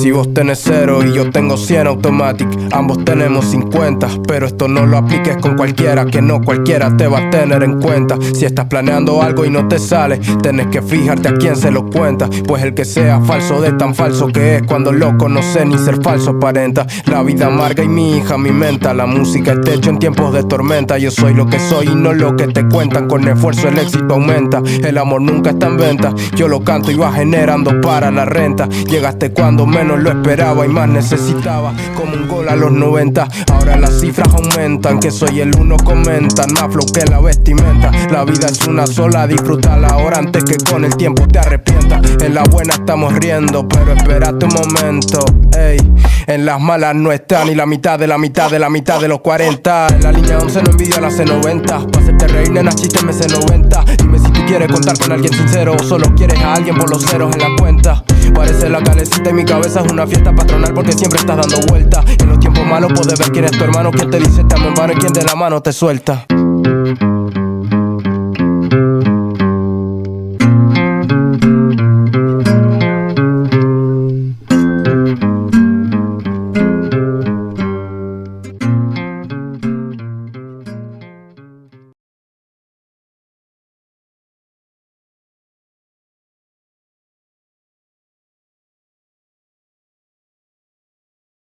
Si vos tenés 0 y yo tengo 100 automatic, ambos tenemos 50, pero esto no lo apliques con cualquiera, que no cualquiera te va a tener en cuenta. Si estás planeando algo y no te sale, tenés que fijarte a quién se lo cuenta, pues el que sea falso de tan falso que es, cuando lo conoce ni ser falso aparenta. La vida amarga y mi hija mi menta, la música es techo en tiempos de tormenta. Yo soy lo que soy y no lo que te cuentan, con esfuerzo el éxito aumenta, el amor nunca está en venta. Yo lo canto y va generando para la renta. Llegaste cuando menos lo esperaba y más necesitaba, como un gol a los 90. Ahora las cifras aumentan, que soy el uno comentan, más flow que la vestimenta. La vida es una sola, disfrútala ahora antes que con el tiempo te arrepientas. En la buena estamos riendo, pero espérate un momento, ey. En las malas no está ni la mitad de la mitad de la mitad de los 40. En la línea 11 no envidio a la C90. Pa' hacerte reír, nena, chiste me C90. Dime si tú quieres contar con alguien sincero o solo quieres a alguien por los ceros en la cuenta. Parece la calecita y mi cabeza es una fiesta patronal, porque siempre estás dando vueltas. En los tiempos malos puedes ver quién es tu hermano, quién te dice te amo en vano y quién de la mano te suelta.